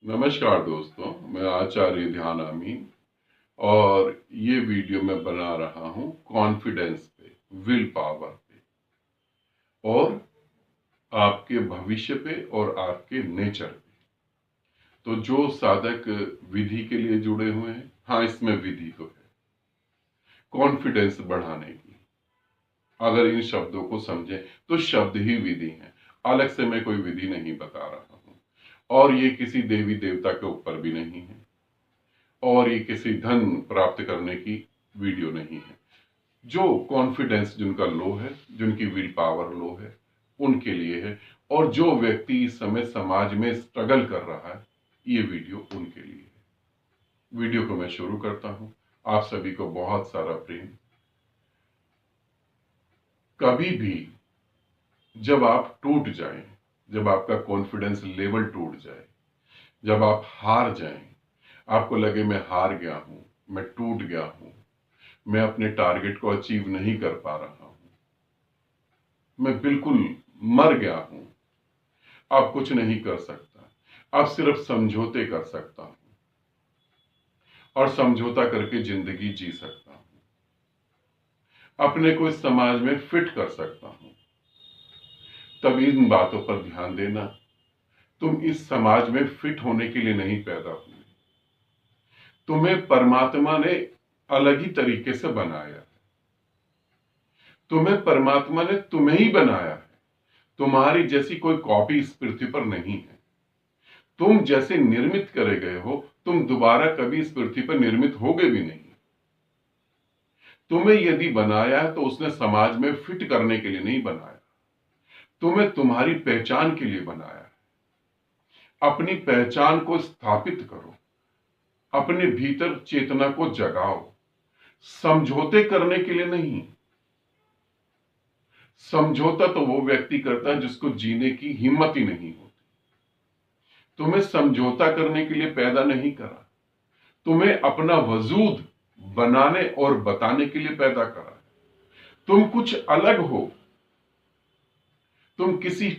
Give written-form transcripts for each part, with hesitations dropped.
नमस्कार दोस्तों, मैं आचार्य ध्यान अमीन और ये वीडियो मैं बना रहा हूँ कॉन्फिडेंस पे, विल पावर पे और आपके भविष्य पे और आपके नेचर पे। तो जो साधक विधि के लिए जुड़े हुए हैं, हाँ इसमें विधि तो है कॉन्फिडेंस बढ़ाने की। अगर इन शब्दों को समझें तो शब्द ही विधि हैं, अलग से मैं कोई विधि नहीं बता रहा हूँ। और ये किसी देवी देवता के ऊपर भी नहीं है और ये किसी धन प्राप्त करने की वीडियो नहीं है। जो कॉन्फिडेंस जिनका लो है, जिनकी विल पावर लो है, उनके लिए है। और जो व्यक्ति इस समय समाज में स्ट्रगल कर रहा है, ये वीडियो उनके लिए है। वीडियो को मैं शुरू करता हूं। आप सभी को बहुत सारा प्रेम। कभी भी जब आप टूट जाएं, जब आपका कॉन्फिडेंस लेवल टूट जाए, जब आप हार जाएं, आपको लगे मैं हार गया हूं, मैं टूट गया हूं, मैं अपने टारगेट को अचीव नहीं कर पा रहा हूं, मैं बिल्कुल मर गया हूं, अब कुछ नहीं कर सकता, अब सिर्फ समझौते कर सकता हूं और समझौता करके जिंदगी जी सकता हूं, अपने को इस समाज में फिट कर सकता हूं। तब इन बातों पर ध्यान देना। तुम इस समाज में फिट होने के लिए नहीं पैदा हुए, तुम्हें परमात्मा ने अलग ही तरीके से बनाया है। तुम्हें परमात्मा ने तुम्हें ही बनाया है। तुम्हारी जैसी कोई कॉपी इस पृथ्वी पर नहीं है। तुम जैसे निर्मित करे गए हो, तुम दोबारा कभी इस पृथ्वी पर निर्मित होगे भी नहीं। तुम्हें यदि बनाया है तो उसने समाज में फिट करने के लिए नहीं बनाया, तुम्हें तुम्हारी पहचान के लिए बनाया है। अपनी पहचान को स्थापित करो, अपने भीतर चेतना को जगाओ, समझौते करने के लिए नहीं। समझौता तो वो व्यक्ति करता है जिसको जीने की हिम्मत ही नहीं होती। तुम्हें समझौता करने के लिए पैदा नहीं करा, तुम्हें अपना वजूद बनाने और बताने के लिए पैदा करा है। तुम कुछ अलग हो। तुम किसी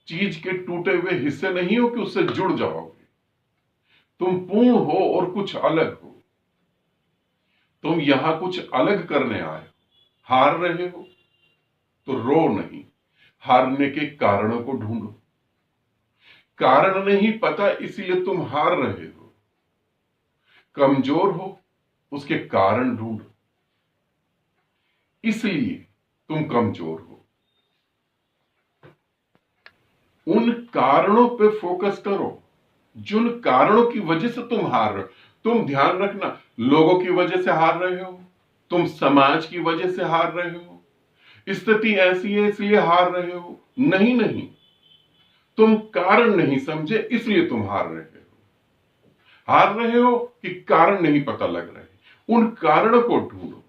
चीज के टूटे हुए हिस्से नहीं हो कि उससे जुड़ जाओगे। तुम पूर्ण हो और कुछ अलग हो। तुम यहां कुछ अलग करने आए हो। हार रहे हो तो रो नहीं, हारने के कारणों को ढूंढो। कारण नहीं पता इसलिए तुम हार रहे हो। कमजोर हो, उसके कारण ढूंढो, इसलिए तुम कमजोर हो। उन कारणों पे फोकस करो जिन कारणों की वजह से तुम हार रहे हो। तुम ध्यान रखना, लोगों की वजह से हार रहे हो, तुम समाज की वजह से हार रहे हो, स्थिति ऐसी है इसलिए हार रहे हो, नहीं नहीं। तुम कारण नहीं समझे इसलिए तुम हार रहे हो। हार रहे हो कि कारण नहीं पता लग रहे, उन कारणों को ढूंढो।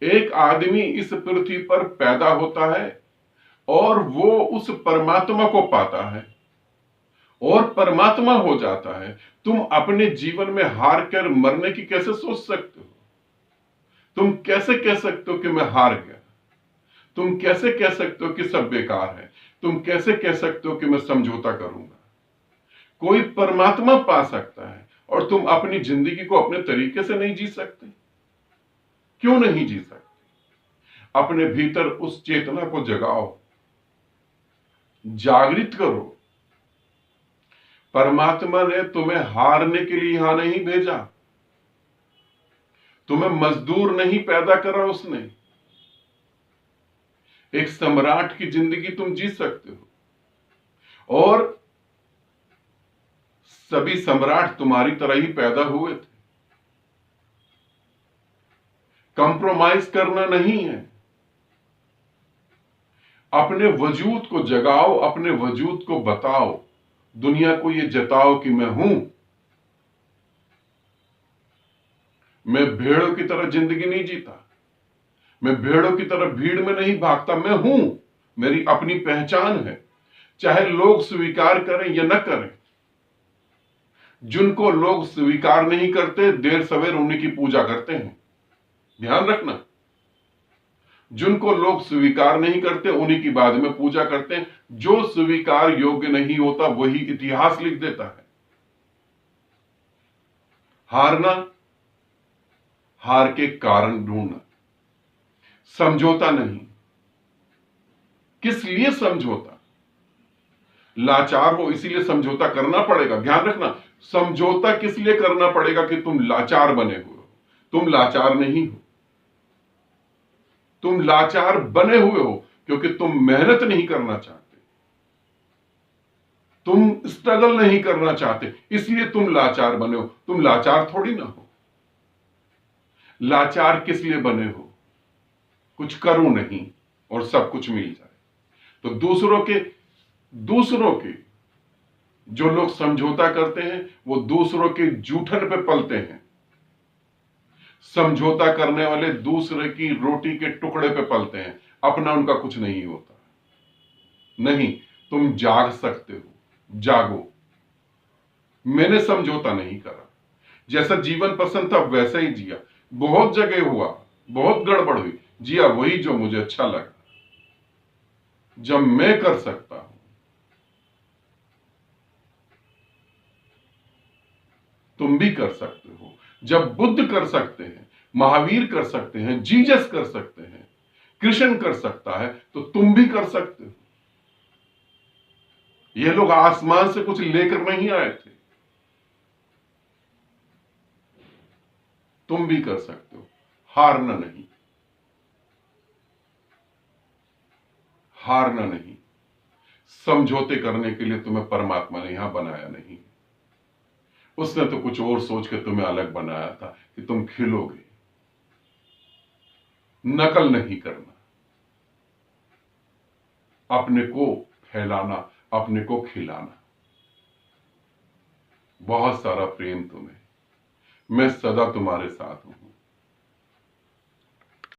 एक आदमी इस पृथ्वी पर पैदा होता है और वो उस परमात्मा को पाता है और परमात्मा हो जाता है। तुम अपने जीवन में हार कर मरने की कैसे सोच सकते हो? तुम कैसे कह सकते हो कि मैं हार गया? तुम कैसे कह सकते हो कि सब बेकार है? तुम कैसे कह सकते हो कि मैं समझौता करूंगा? कोई परमात्मा पा सकता है और तुम अपनी जिंदगी को अपने तरीके से नहीं जी सकते। क्यों नहीं जी सकते? अपने भीतर उस चेतना को जगाओ, जागृत करो। परमात्मा ने तुम्हें हारने के लिए यहां नहीं भेजा, तुम्हें मजदूर नहीं पैदा करा उसने। एक सम्राट की जिंदगी तुम जी सकते हो और सभी सम्राट तुम्हारी तरह ही पैदा हुए थे। कंप्रोमाइज करना नहीं है। अपने वजूद को जगाओ, अपने वजूद को बताओ, दुनिया को ये जताओ कि मैं हूं। मैं भेड़ों की तरह जिंदगी नहीं जीता, मैं भेड़ों की तरह भीड़ में नहीं भागता, मैं हूं। मेरी अपनी पहचान है, चाहे लोग स्वीकार करें या न करें। जिनको लोग स्वीकार नहीं करते, देर सवेर उन्हीं की पूजा करते हैं। ध्यान रखना, जिनको लोग स्वीकार नहीं करते उन्हीं की बाद में पूजा करते हैं। जो स्वीकार योग्य नहीं होता वही इतिहास लिख देता है। हारना, हार के कारण ढूंढना, समझौता नहीं। किस लिए समझौता? लाचार हो इसीलिए समझौता करना पड़ेगा। ध्यान रखना, समझौता किस लिए करना पड़ेगा? कि तुम लाचार बने हुए हो। तुम लाचार नहीं हो, तुम लाचार बने हुए हो क्योंकि तुम मेहनत नहीं करना चाहते, तुम स्ट्रगल नहीं करना चाहते, इसलिए तुम लाचार बने हो। तुम लाचार थोड़ी ना हो। लाचार किस लिए बने हो? कुछ करूं नहीं और सब कुछ मिल जाए। तो दूसरों के जो लोग समझौता करते हैं वो दूसरों के जूठन पे पलते हैं। समझौता करने वाले दूसरे की रोटी के टुकड़े पे पलते हैं, अपना उनका कुछ नहीं होता। नहीं, तुम जाग सकते हो, जागो। मैंने समझौता नहीं करा, जैसा जीवन पसंद था वैसा ही जिया। बहुत जगह हुआ, बहुत गड़बड़ हुई, जिया वही जो मुझे अच्छा लगा। जब मैं कर सकता हूं, तुम भी कर सकते हो। जब बुद्ध कर सकते हैं, महावीर कर सकते हैं, जीसस कर सकते हैं, कृष्ण कर सकता है, तो तुम भी कर सकते हो। ये लोग आसमान से कुछ लेकर नहीं आए थे, तुम भी कर सकते हो। हारना नहीं, हारना नहीं। समझौते करने के लिए तुम्हें परमात्मा ने यहां बनाया नहीं। उसने तो कुछ और सोच के तुम्हें अलग बनाया था कि तुम खिलोगे। नकल नहीं करना, अपने को फैलाना, अपने को खिलाना। बहुत सारा प्रेम तुम्हें। मैं सदा तुम्हारे साथ हूं।